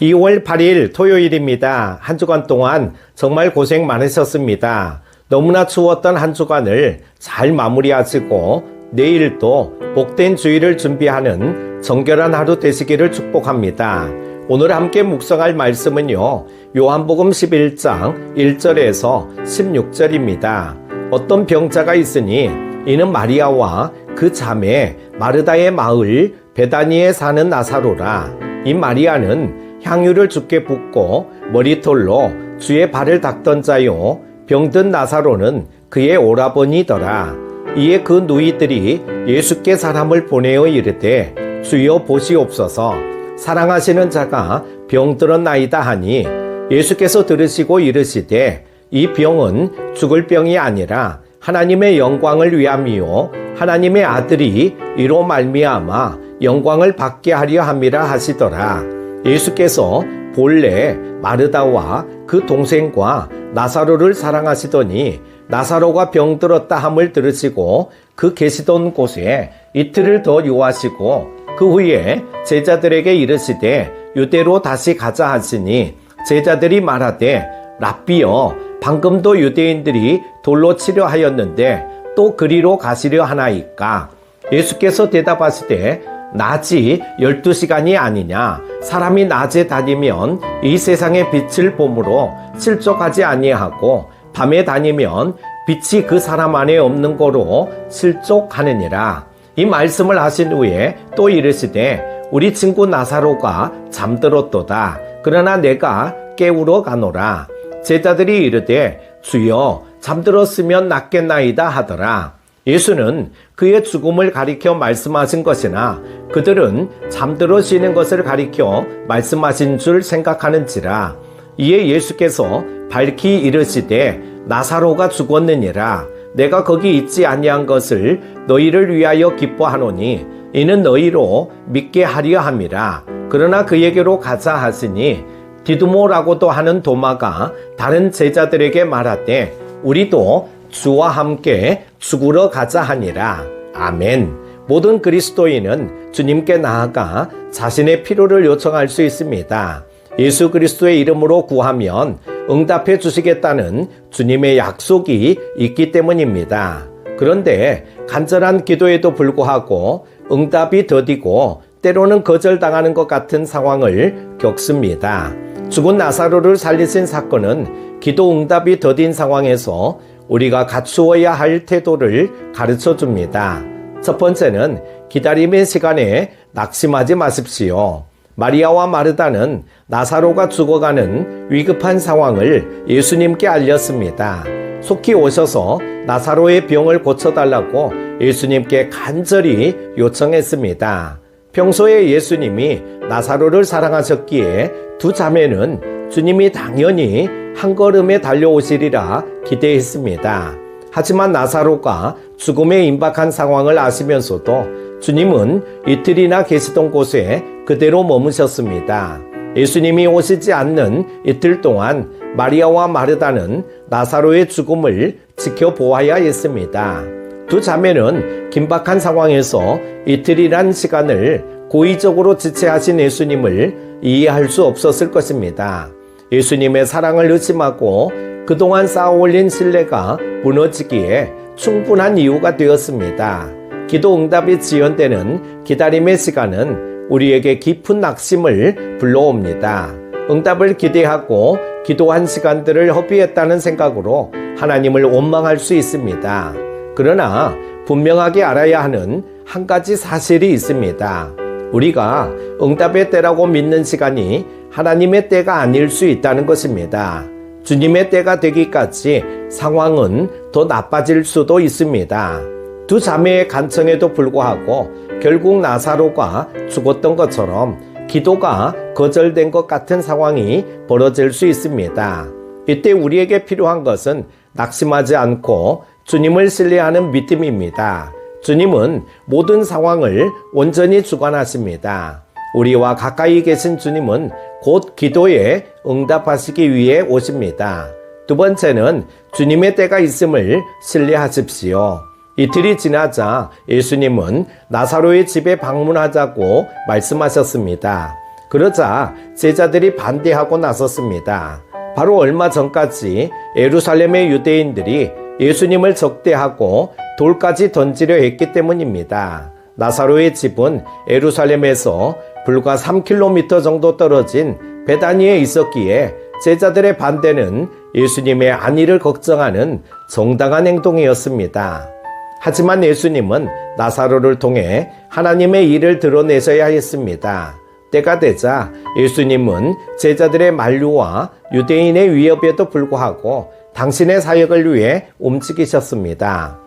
2월 8일 토요일입니다. 한 주간 동안 정말 고생 많으셨습니다. 너무나 추웠던 한 주간을 잘 마무리하시고 내일 또 복된 주일을 준비하는 정결한 하루 되시기를 축복합니다. 오늘 함께 묵상할 말씀은요, 요한복음 11장 1절에서 16절입니다. 어떤 병자가 있으니 이는 마리아와 그 자매 마르다의 마을 베다니에 사는 나사로라. 이 마리아는 향유를 주께 붓고 머리털로 주의 발을 닦던 자요, 병든 나사로는 그의 오라버니더라. 이에 그 누이들이 예수께 사람을 보내어 이르되 주여 보시옵소서, 사랑하시는 자가 병들었나이다 하니 예수께서 들으시고 이르시되 이 병은 죽을 병이 아니라 하나님의 영광을 위함이요 하나님의 아들이 이로 말미암아 영광을 받게 하려 함이라 하시더라. 예수께서 본래 마르다와 그 동생과 나사로를 사랑하시더니 나사로가 병들었다 함을 들으시고 그 계시던 곳에 이틀을 더 유하시고 그 후에 제자들에게 이르시되 유대로 다시 가자 하시니 제자들이 말하되 랍비여, 방금도 유대인들이 돌로 치려 하였는데 또 그리로 가시려 하나이까? 예수께서 대답하시되 낮이 12시간이 아니냐? 사람이 낮에 다니면 이 세상의 빛을 보므로 실족하지 아니하고 밤에 다니면 빛이 그 사람 안에 없는 거로 실족하느니라. 이 말씀을 하신 후에 또 이르시되 우리 친구 나사로가 잠들었도다. 그러나 내가 깨우러 가노라. 제자들이 이르되 주여, 잠들었으면 낫겠나이다 하더라. 예수는 그의 죽음을 가리켜 말씀하신 것이나 그들은 잠들어 쉬는 것을 가리켜 말씀하신 줄 생각하는지라. 이에 예수께서 밝히 이르시되 나사로가 죽었느니라. 내가 거기 있지 아니한 것을 너희를 위하여 기뻐하노니 이는 너희로 믿게 하려 함이라. 그러나 그에게로 가자 하시니 디두모라고도 하는 도마가 다른 제자들에게 말하되 우리도 주와 함께 죽으러 가자 하니라. 아멘. 모든 그리스도인은 주님께 나아가 자신의 필요를 요청할 수 있습니다. 예수 그리스도의 이름으로 구하면 응답해 주시겠다는 주님의 약속이 있기 때문입니다. 그런데 간절한 기도에도 불구하고 응답이 더디고 때로는 거절당하는 것 같은 상황을 겪습니다. 죽은 나사로를 살리신 사건은 기도 응답이 더딘 상황에서 우리가 갖추어야 할 태도를 가르쳐 줍니다. 첫 번째는 기다림의 시간에 낙심하지 마십시오. 마리아와 마르다는 나사로가 죽어가는 위급한 상황을 예수님께 알렸습니다. 속히 오셔서 나사로의 병을 고쳐달라고 예수님께 간절히 요청했습니다. 평소에 예수님이 나사로를 사랑하셨기에 두 자매는 주님이 당연히 한 걸음에 달려오시리라 기대했습니다. 하지만 나사로가 죽음에 임박한 상황을 아시면서도 주님은 이틀이나 계시던 곳에 그대로 머무셨습니다. 예수님이 오시지 않는 이틀 동안 마리아와 마르다는 나사로의 죽음을 지켜보아야 했습니다. 두 자매는 긴박한 상황에서 이틀이란 시간을 고의적으로 지체하신 예수님을 이해할 수 없었을 것입니다. 예수님의 사랑을 의심하고 그동안 쌓아올린 신뢰가 무너지기에 충분한 이유가 되었습니다. 기도 응답이 지연되는 기다림의 시간은 우리에게 깊은 낙심을 불러옵니다. 응답을 기대하고 기도한 시간들을 허비했다는 생각으로 하나님을 원망할 수 있습니다. 그러나 분명하게 알아야 하는 한 가지 사실이 있습니다. 우리가 응답의 때라고 믿는 시간이 하나님의 때가 아닐 수 있다는 것입니다. 주님의 때가 되기까지 상황은 더 나빠질 수도 있습니다. 두 자매의 간청에도 불구하고 결국 나사로가 죽었던 것처럼 기도가 거절된 것 같은 상황이 벌어질 수 있습니다. 이때 우리에게 필요한 것은 낙심하지 않고 주님을 신뢰하는 믿음입니다. 주님은 모든 상황을 온전히 주관하십니다. 우리와 가까이 계신 주님은 곧 기도에 응답하시기 위해 오십니다. 두 번째는 주님의 때가 있음을 신뢰하십시오. 이틀이 지나자 예수님은 나사로의 집에 방문하자고 말씀하셨습니다. 그러자 제자들이 반대하고 나섰습니다. 바로 얼마 전까지 예루살렘의 유대인들이 예수님을 적대하고 돌까지 던지려 했기 때문입니다. 나사로의 집은 예루살렘에서 불과 3km 정도 떨어진 베다니에 있었기에 제자들의 반대는 예수님의 안위를 걱정하는 정당한 행동이었습니다. 하지만 예수님은 나사로를 통해 하나님의 일을 드러내셔야 했습니다. 때가 되자 예수님은 제자들의 만류와 유대인의 위협에도 불구하고 당신의 사역을 위해 움직이셨습니다.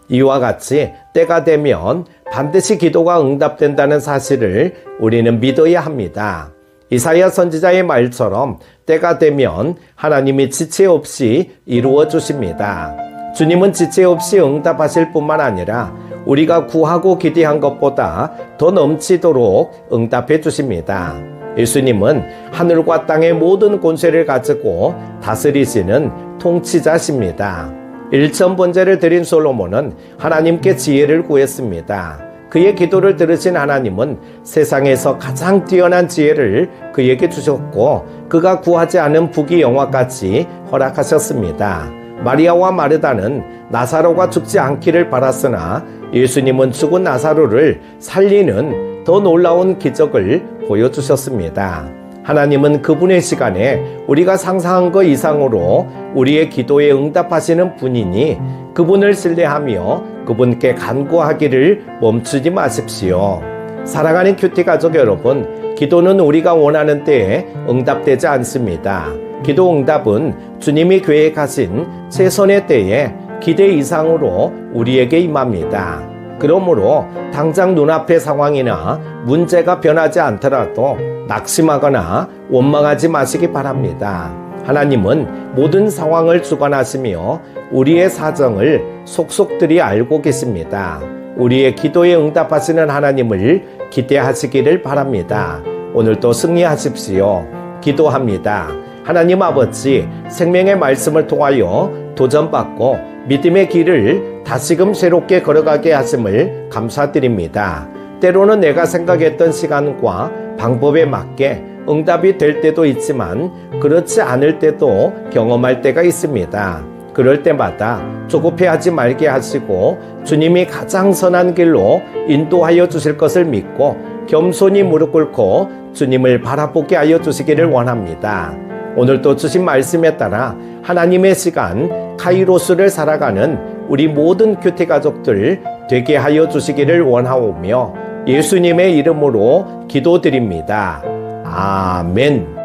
이와 같이 때가 되면 반드시 기도가 응답된다는 사실을 우리는 믿어야 합니다. 이사야 선지자의 말처럼 때가 되면 하나님이 지체 없이 이루어 주십니다. 주님은 지체 없이 응답하실 뿐만 아니라 우리가 구하고 기대한 것보다 더 넘치도록 응답해 주십니다. 예수님은 하늘과 땅의 모든 권세를 가지고 다스리시는 통치자십니다. 일천번제를 드린 솔로몬은 하나님께 지혜를 구했습니다. 그의 기도를 들으신 하나님은 세상에서 가장 뛰어난 지혜를 그에게 주셨고 그가 구하지 않은 부귀 영화까지 허락하셨습니다. 마리아와 마르다는 나사로가 죽지 않기를 바랐으나 예수님은 죽은 나사로를 살리는 더 놀라운 기적을 보여주셨습니다. 하나님은 그분의 시간에 우리가 상상한 것 이상으로 우리의 기도에 응답하시는 분이니 그분을 신뢰하며 그분께 간구하기를 멈추지 마십시오. 사랑하는 큐티 가족 여러분, 기도는 우리가 원하는 때에 응답되지 않습니다. 기도 응답은 주님이 계획하신 최선의 때에 기대 이상으로 우리에게 임합니다. 그러므로 당장 눈앞의 상황이나 문제가 변하지 않더라도 낙심하거나 원망하지 마시기 바랍니다. 하나님은 모든 상황을 주관하시며 우리의 사정을 속속들이 알고 계십니다. 우리의 기도에 응답하시는 하나님을 기대하시기를 바랍니다. 오늘도 승리하십시오. 기도합니다. 하나님 아버지, 생명의 말씀을 통하여 도전받고 믿음의 길을 다시금 새롭게 걸어가게 하심을 감사드립니다. 때로는 내가 생각했던 시간과 방법에 맞게 응답이 될 때도 있지만 그렇지 않을 때도 경험할 때가 있습니다. 그럴 때마다 조급해하지 말게 하시고 주님이 가장 선한 길로 인도하여 주실 것을 믿고 겸손히 무릎 꿇고 주님을 바라보게 하여 주시기를 원합니다. 오늘도 주신 말씀에 따라 하나님의 시간 카이로스를 살아가는 우리 모든 큐티 가족들 되게 하여 주시기를 원하오며 예수님의 이름으로 기도드립니다. 아멘.